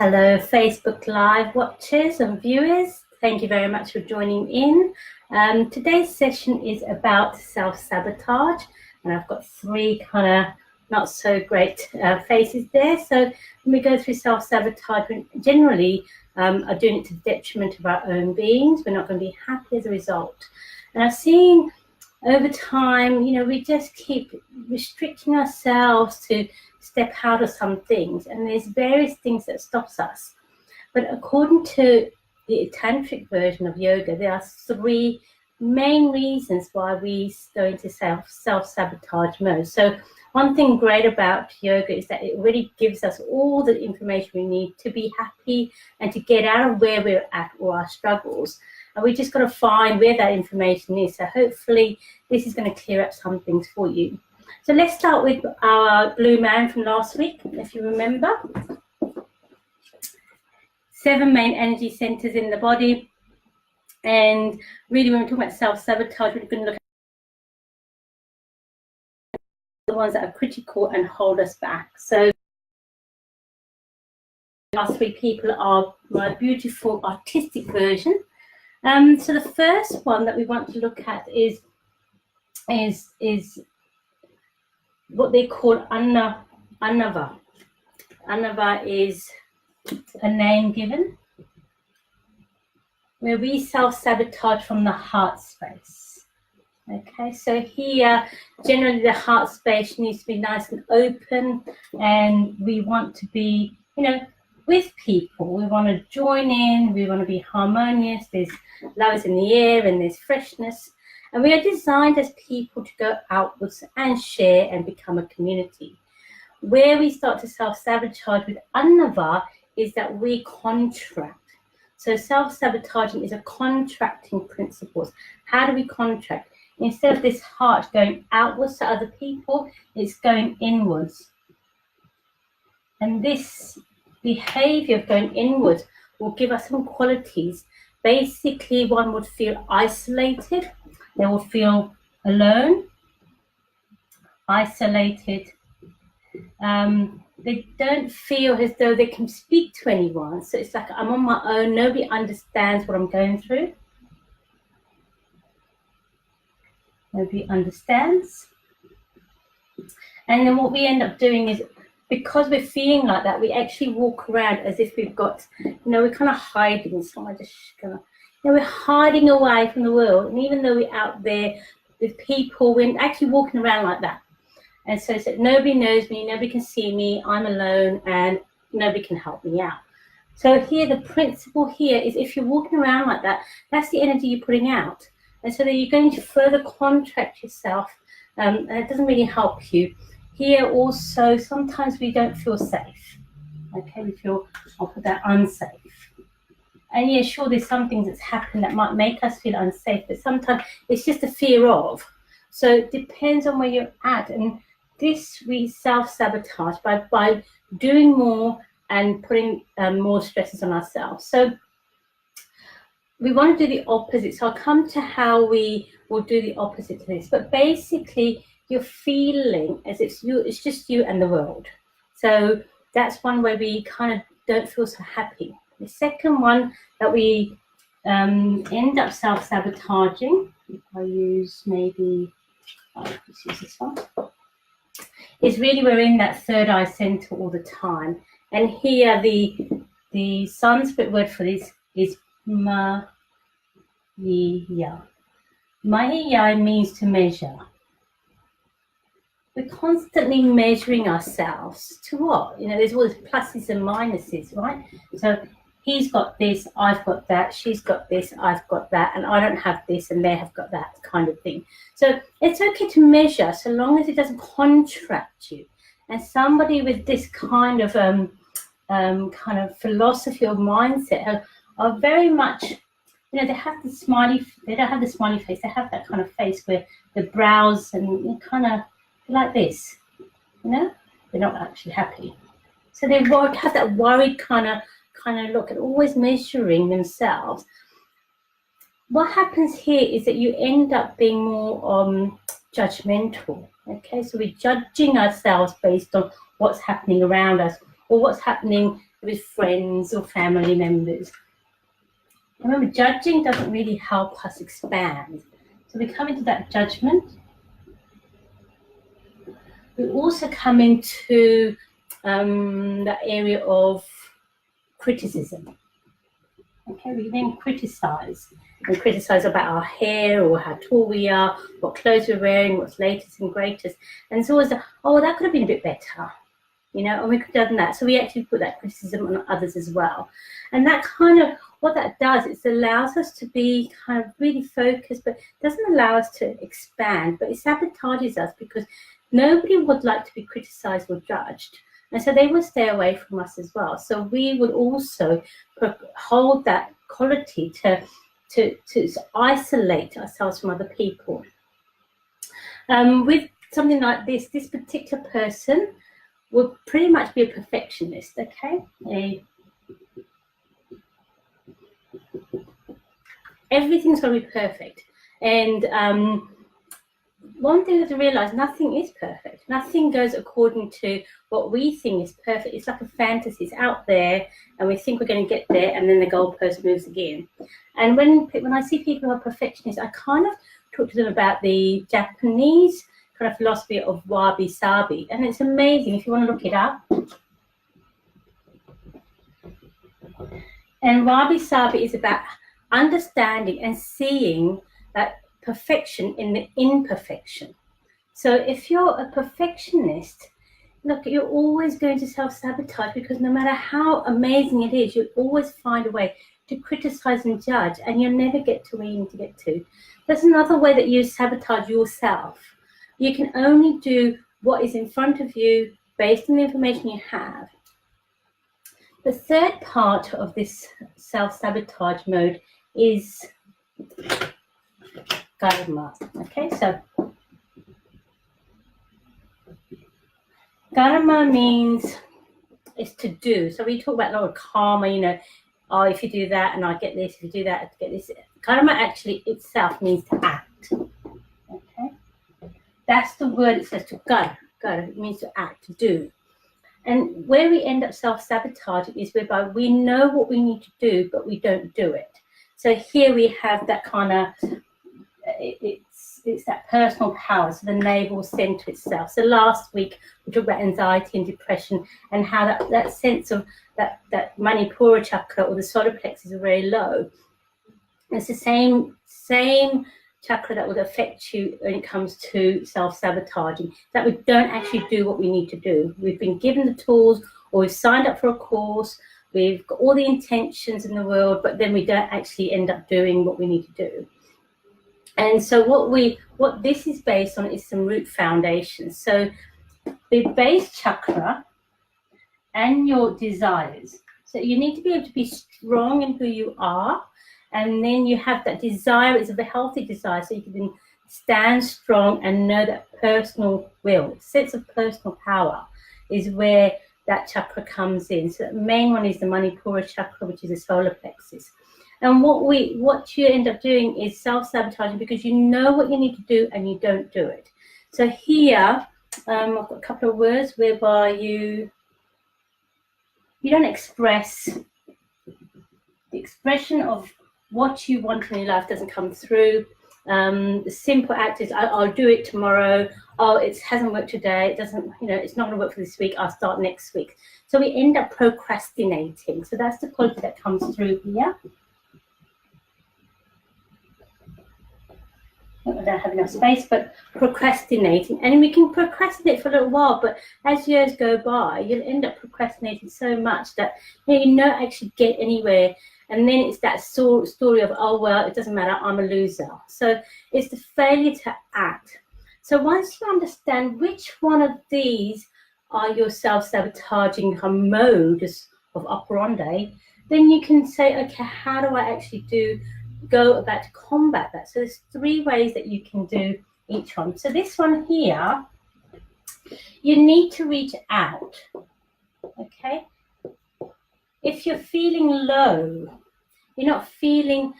Hello, Facebook Live watchers and viewers. Thank you very much for joining in. Today's session is about self-sabotage, and I've got three kind of not so great faces there. So when we go through self-sabotage, we generally are doing it to the detriment of our own beings. We're not going to be happy as a result. And I've seen over time, we just keep restricting ourselves to step out of some things, and there's various things that stops us. But according to the Tantric version of yoga, there are three main reasons why we go into self-sabotage mode. So one thing great about yoga is that it really gives us all the information we need to be happy and to get out of where we're at or our struggles. And we just got to find where that information is. So hopefully this is going to clear up some things for you. So let's start with our blue man from last week, if you remember. 7 main energy centers in the body. And really when we're talking about self-sabotage, we're going to look at the ones that are critical and hold us back. So the last 3 people are my beautiful artistic version. So the first one that we want to look at is what they call Annava. Annava is a name given where we self-sabotage from the heart space. Okay, so here generally the heart space needs to be nice and open, and we want to be, with people. We want to join in, we want to be harmonious, there's love in the air and there's freshness. And we are designed as people to go outwards and share and become a community. Where we start to self-sabotage with Annava is that we contract. So self-sabotaging is a contracting principle. How do we contract? Instead of this heart going outwards to other people, it's going inwards. And this behavior of going inwards will give us some qualities. Basically, one would feel isolated. They will feel alone, isolated. They don't feel as though they can speak to anyone. So it's like I'm on my own. Nobody understands what I'm going through. Nobody understands. And then what we end up doing is, because we're feeling like that, we actually walk around as if we've got, we're kind of hiding. So I just kind of, we're hiding away from the world. And even though we're out there with people, we're actually walking around like that. And so it's that nobody knows me, nobody can see me, I'm alone, and nobody can help me out. So here, the principle here is if you're walking around like that, that's the energy you're putting out. And so then you're going to further contract yourself, and it doesn't really help you. Here also, sometimes we don't feel safe. Okay, we feel, I'll put that, unsafe. And yeah, sure, there's some things that's happened that might make us feel unsafe, but sometimes it's just a fear of. So it depends on where you're at. And this we self-sabotage by doing more and putting more stresses on ourselves. So we want to do the opposite. So I'll come to how we will do the opposite to this. But basically, you're feeling as if it's just you and the world. So that's one where we kind of don't feel so happy. The second one that we end up self-sabotaging, if I use maybe, let's use this one, is really we're in that third eye center all the time. And here the Sanskrit word for this is Mahiya. Mahiya means to measure. We're constantly measuring ourselves to what? There's always pluses and minuses, right? So he's got this, I've got that, she's got this, I've got that, and I don't have this and they have got that kind of thing. So it's okay to measure so long as it doesn't contract you. And somebody with this kind of philosophy or mindset are very much, they have the smiley, they don't have the smiley face, they have that kind of face where the brows and kind of like this, they're not actually happy. So they have that worried kind of look and always measuring themselves. What happens here is that you end up being more judgmental. Okay, so we're judging ourselves based on what's happening around us or what's happening with friends or family members. Remember, judging doesn't really help us expand. So we come into that judgment. We also come into that area of criticism. Okay, we then criticize about our hair or how tall we are, what clothes we're wearing, what's latest and greatest. And it's always, oh, that could have been a bit better, and we could have done that. So we actually put that criticism on others as well. And that kind of, what that does, it allows us to be kind of really focused, but doesn't allow us to expand, but it sabotages us because nobody would like to be criticized or judged. And so they will stay away from us as well. So we would also hold that quality to isolate ourselves from other people. With something like this particular person will pretty much be a perfectionist, okay? Everything's got to be perfect. And one thing to realize, nothing is perfect. Nothing goes according to what we think is perfect. It's like a fantasy. It's out there, and we think we're going to get there, and then the goalpost moves again. And when I see people who are perfectionists, I kind of talk to them about the Japanese kind of philosophy of wabi-sabi, and it's amazing if you want to look it up. And wabi-sabi is about understanding and seeing that perfection in the imperfection. So if you're a perfectionist, look, you're always going to self-sabotage, because no matter how amazing it is, you'll always find a way to criticize and judge, and you'll never get to where you need to get to. That's another way that you sabotage yourself. You can only do what is in front of you based on the information you have. The third part of this self-sabotage mode is karma. Okay, so karma means it's to do. So we talk about a lot of karma, oh, if you do that and I get this, if you do that, I get this. Karma actually itself means to act. Okay, that's the word it says, to kar. It means to act, to do. And where we end up self-sabotaging is whereby we know what we need to do, but we don't do it. So here we have that kind of, it's that personal power, so the navel center itself. So last week we talked about anxiety and depression, and how that sense of that Manipura chakra or the solar plexus is very low. It's the same chakra that would affect you when it comes to self-sabotaging, that we don't actually do what we need to do. We've been given the tools, or we've signed up for a course, we've got all the intentions in the world, but then we don't actually end up doing what we need to do. And so what this is based on is some root foundations. So the base chakra and your desires. So you need to be able to be strong in who you are, and then you have that desire. It's a healthy desire, so you can stand strong and know that personal will, sense of personal power, is where that chakra comes in. So the main one is the Manipura chakra, which is the solar plexus. And what you end up doing is self-sabotaging, because you know what you need to do and you don't do it. So here, I've got a couple of words whereby you don't express. The expression of what you want in your life doesn't come through. The simple act is, I'll do it tomorrow. Oh, it hasn't worked today. It doesn't, it's not going to work for this week. I'll start next week. So we end up procrastinating. So that's the quality that comes through here. I don't have enough space, but procrastinating. And we can procrastinate for a little while, but as years go by, you'll end up procrastinating so much that you don't actually get anywhere. And then it's that story of, oh, well, it doesn't matter, I'm a loser. So it's the failure to act. So once you understand which one of these are your self-sabotaging modes of operandi, then you can say, okay, how do I actually go about to combat that? So there's 3 ways that you can do each one. So this one here, you need to reach out, okay? If you're feeling low, you're feeling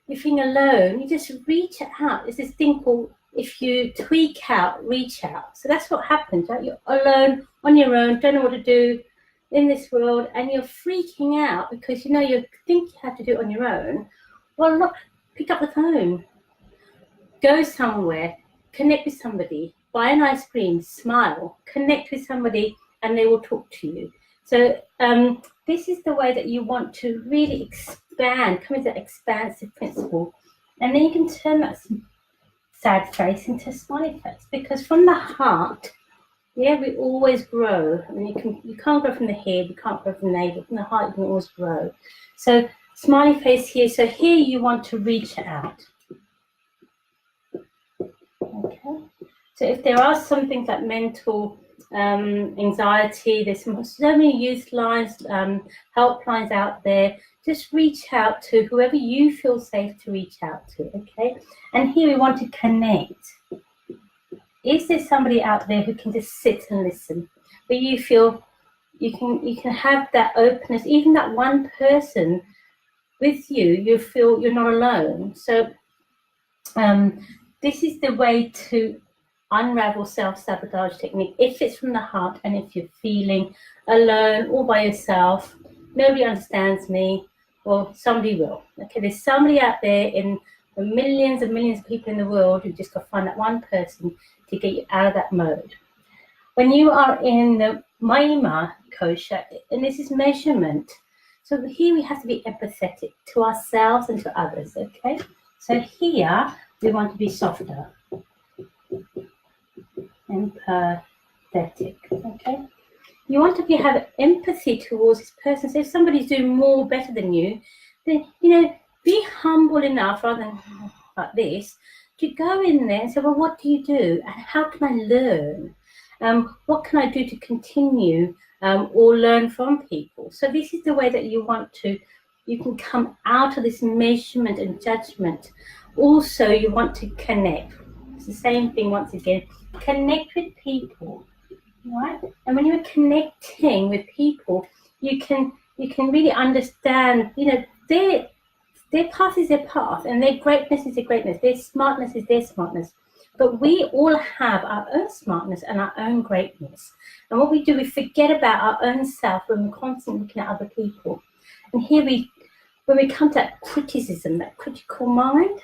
alone, you just reach out. There's this thing called, if you tweak out, reach out. So that's what happens, right? You're alone, on your own, don't know what to do. in this world and you're freaking out because you think you have to do it on your own, well, look, pick up the phone, go somewhere, connect with somebody, buy an ice cream, smile, connect with somebody, and they will talk to you. So this is the way that you want to really expand, come into that expansive principle, and then you can turn that sad face into a smiley face, because from the heart, we always grow. I mean, you can't grow from the head, you can't grow from the navel, from the heart you can always grow. So smiley face here. So here you want to reach out. Okay. So if there are some things like mental anxiety, there's so many youth lines, helplines out there. Just reach out to whoever you feel safe to reach out to. Okay. And here we want to connect. Is there somebody out there who can just sit and listen, where you feel you can have that openness, even that one person with you, you feel you're not alone. So this is the way to unravel self-sabotage technique, if it's from the heart and if you're feeling alone all by yourself, nobody understands me, well, somebody will. Okay, there's somebody out there in the millions and millions of people in the world who just got to find that one person to get you out of that mode. When you are in the Mahima kosha, and this is measurement, so here we have to be empathetic to ourselves and to others, okay? So here we want to be softer, empathetic, okay? You want to have empathy towards this person. So if somebody's doing more better than you, then, be humble enough, rather than like this, to go in there and say, well, what do you do? And how can I learn? What can I do to continue or learn from people? So this is the way that you can come out of this measurement and judgment. Also, you want to connect. It's the same thing once again. Connect with people, right? And when you're connecting with people, you can really understand, their path is their path, and their greatness is their greatness. Their smartness is their smartness. But we all have our own smartness and our own greatness. And what we do, we forget about our own self when we're constantly looking at other people. And here when we come to that criticism, that critical mind,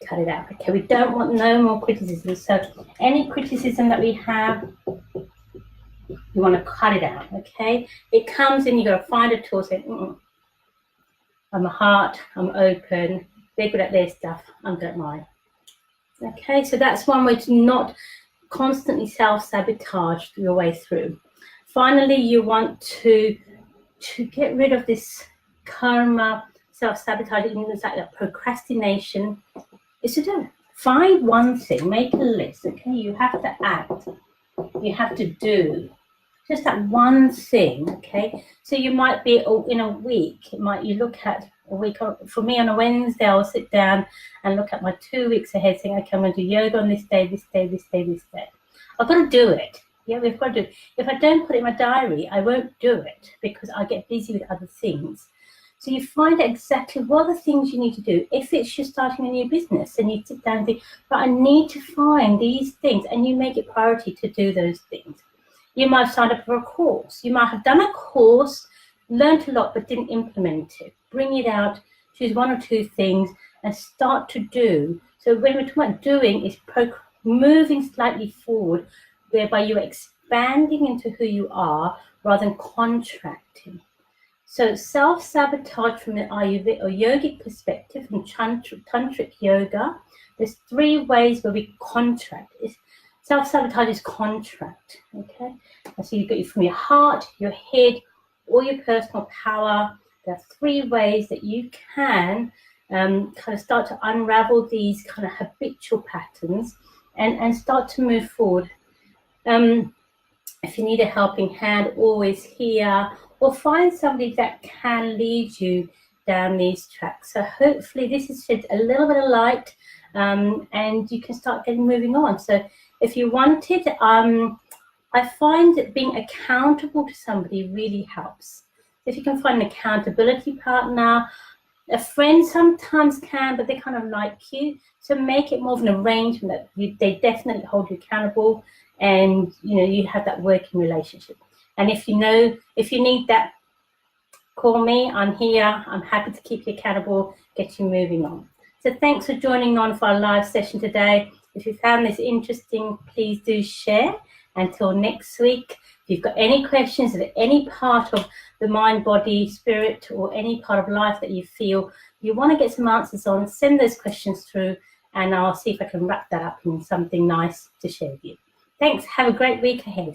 cut it out. Okay, we don't want no more criticism. So any criticism that we have, you want to cut it out, okay? It comes in, you got to find a tool saying, I'm a heart, I'm open, they're good at their stuff, I'm good at mine. Okay, so that's one way to not constantly self-sabotage your way through. Finally, you want to get rid of this karma, self-sabotage, it's like that procrastination. Is to find one thing, make a list, okay? You have to act, you have to do. Just that one thing, okay? So you might be in a week, you look at a week, for me on a Wednesday, I'll sit down and look at my 2 weeks ahead saying, okay, I'm going to do yoga on this day, this day, this day, this day. I've got to do it. Yeah, we've got to do it. If I don't put it in my diary, I won't do it because I get busy with other things. So you find out exactly what are the things you need to do. If it's you're starting a new business and you sit down and think, but I need to find these things, and you make it priority to do those things. You might have signed up for a course. You might have done a course, learned a lot, but didn't implement it. Bring it out, choose one or two things, and start to do. So when we're talking about doing, it's moving slightly forward, whereby you're expanding into who you are rather than contracting. So self-sabotage from the Ayurvedic or yogic perspective, from Tantric yoga, there's 3 ways where we contract. Self-sabotage is contract, okay? And so you get it from your heart, your head, or your personal power. There are 3 ways that you can kind of start to unravel these kind of habitual patterns and start to move forward. If you need a helping hand, always here, or find somebody that can lead you down these tracks. So hopefully this has shed a little bit of light and you can start moving on. So if you wanted, I find that being accountable to somebody really helps. If you can find an accountability partner, a friend sometimes can, but they kind of like you. So make it more of an arrangement that they definitely hold you accountable, and you have that working relationship. And if you need that, call me. I'm here. I'm happy to keep you accountable, get you moving on. So thanks for joining on for our live session today. If you found this interesting, please do share. Until next week, if you've got any questions at any part of the mind, body, spirit, or any part of life that you feel you want to get some answers on, send those questions through, and I'll see if I can wrap that up in something nice to share with you. Thanks. Have a great week ahead.